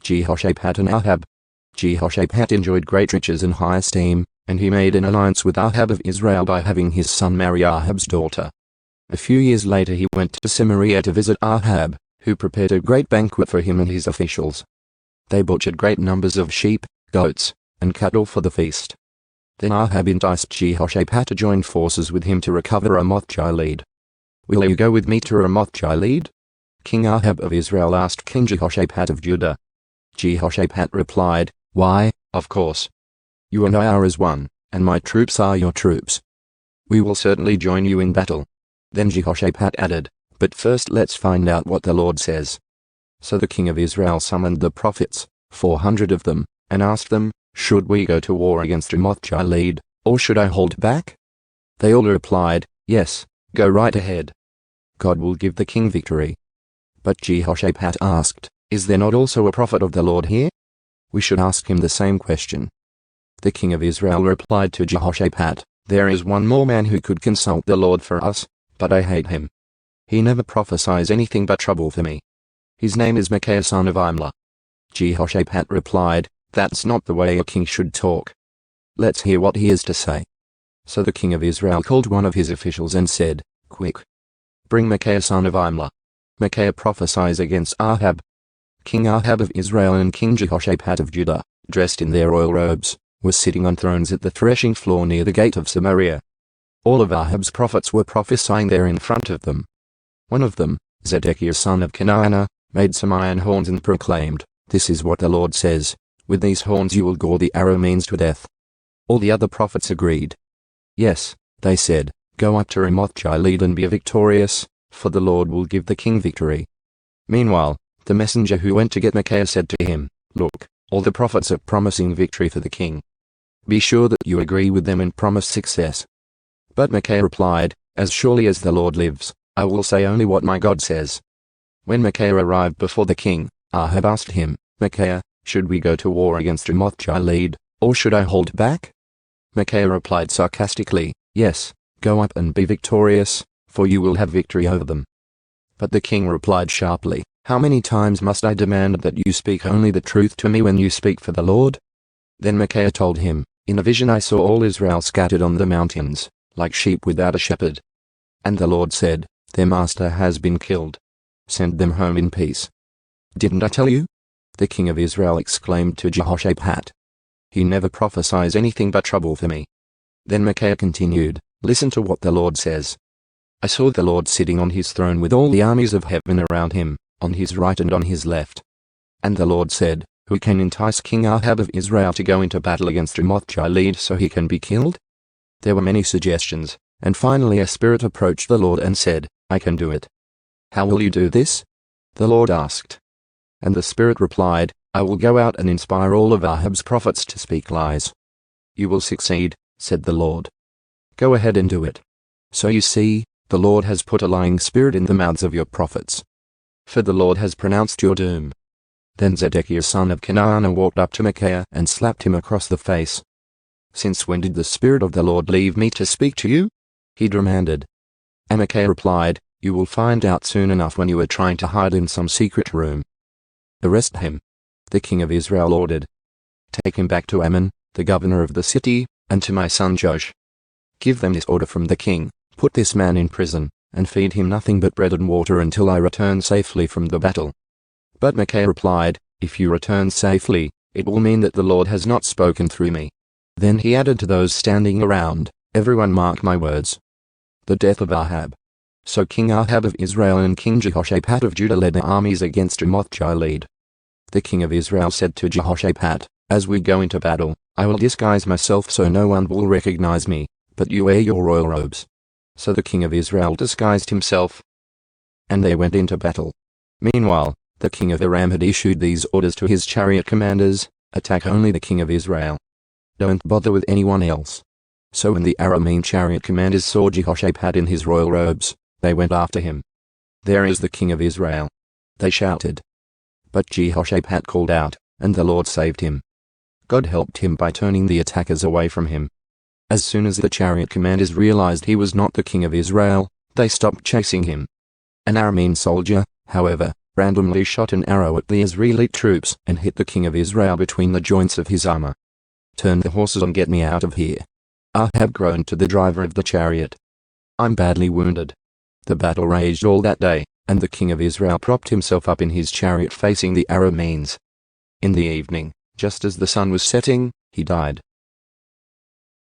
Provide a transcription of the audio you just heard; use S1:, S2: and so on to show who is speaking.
S1: Jehoshaphat and Ahab. Jehoshaphat enjoyed great riches and high esteem, and he made an alliance with Ahab of Israel by having his son marry Ahab's daughter. A few years later he went to Samaria to visit Ahab, who prepared a great banquet for him and his officials. They butchered great numbers of sheep, goats, and cattle for the feast. Then Ahab enticed Jehoshaphat to join forces with him to recover Ramoth-Gilead. "Will you go with me to Ramoth-Gilead?" King Ahab of Israel asked King Jehoshaphat of Judah. Jehoshaphat replied, "Why, of course. You and I are as one, and my troops are your troops. We will certainly join you in battle." Then Jehoshaphat added, "But first let's find out what the Lord says." So the king of Israel summoned the prophets, 400 of them, and asked them, "Should we go to war against Ramoth-Gilead, or should I hold back?" They all replied, "Yes, go right ahead. God will give the king victory." But Jehoshaphat asked, "Is there not also a prophet of the Lord here? We should ask him the same question." The king of Israel replied to Jehoshaphat, "There is one more man who could consult the Lord for us, but I hate him. He never prophesies anything but trouble for me. His name is Micaiah son of Imlah." Jehoshaphat replied, "That's not the way a king should talk. Let's hear what he has to say." So the king of Israel called one of his officials and said, "Quick, bring Micaiah son of Imlah. Micaiah prophesies against Ahab." King Ahab of Israel and King Jehoshaphat of Judah, dressed in their royal robes, were sitting on thrones at the threshing floor near the gate of Samaria. All of Ahab's prophets were prophesying there in front of them. One of them, Zedekiah son of Kenana, made some iron horns and proclaimed, "This is what the Lord says, with these horns you will gore the Arameans to death." All the other prophets agreed. "Yes," they said, "go up to Ramoth-Gilead and be victorious, for the Lord will give the king victory." Meanwhile, the messenger who went to get Micaiah said to him, "Look, all the prophets are promising victory for the king. Be sure that you agree with them and promise success." But Micaiah replied, "As surely as the Lord lives, I will say only what my God says." When Micaiah arrived before the king, Ahab asked him, "Micaiah, should we go to war against Ramoth-Gilead, or should I hold back?" Micaiah replied sarcastically, "Yes, go up and be victorious, for you will have victory over them." But the king replied sharply, "How many times must I demand that you speak only the truth to me when you speak for the Lord?" Then Micaiah told him, "In a vision I saw all Israel scattered on the mountains, like sheep without a shepherd. And the Lord said, 'Their master has been killed. Send them home in peace.' Didn't I tell you?" The king of Israel exclaimed to Jehoshaphat, "He never prophesies anything but trouble for me." Then Micaiah continued, "Listen to what the Lord says. I saw the Lord sitting on his throne with all the armies of heaven around him, on his right and on his left. And the Lord said, 'Who can entice King Ahab of Israel to go into battle against Ramoth-Gilead so he can be killed?' There were many suggestions, and finally a spirit approached the Lord and said, 'I can do it.' 'How will you do this?' the Lord asked. And the spirit replied, 'I will go out and inspire all of Ahab's prophets to speak lies.' 'You will succeed,' said the Lord. 'Go ahead and do it.' So you see, the Lord has put a lying spirit in the mouths of your prophets. For the Lord has pronounced your doom." Then Zedekiah son of Kenana walked up to Micaiah and slapped him across the face. "Since when did the Spirit of the Lord leave me to speak to you?" he demanded. And Micaiah replied, "You will find out soon enough when you are trying to hide in some secret room." "Arrest him," the king of Israel ordered. "Take him back to Ammon, the governor of the city, and to my son Josh. Give them this order from the king, put this man in prison, and feed him nothing but bread and water until I return safely from the battle." But Micaiah replied, "If you return safely, it will mean that the Lord has not spoken through me." Then he added to those standing around, "Everyone mark my words." The death of Ahab. So King Ahab of Israel and King Jehoshaphat of Judah led their armies against Ramoth-Gilead. The king of Israel said to Jehoshaphat, "As we go into battle, I will disguise myself so no one will recognize me, but you wear your royal robes." So the king of Israel disguised himself, and they went into battle. Meanwhile, the king of Aram had issued these orders to his chariot commanders, "Attack only the king of Israel. Don't bother with anyone else." So when the Aramean chariot commanders saw Jehoshaphat in his royal robes, they went after him. "There is the king of Israel," they shouted. But Jehoshaphat called out, and the Lord saved him. God helped him by turning the attackers away from him. As soon as the chariot commanders realized he was not the king of Israel, they stopped chasing him. An Aramean soldier, however, randomly shot an arrow at the Israeli troops and hit the king of Israel between the joints of his armor. "Turn the horses and get me out of here," Ahab groaned to the driver of the chariot. "I'm badly wounded." The battle raged all that day, and the king of Israel propped himself up in his chariot facing the Arameans. In the evening, just as the sun was setting, he died.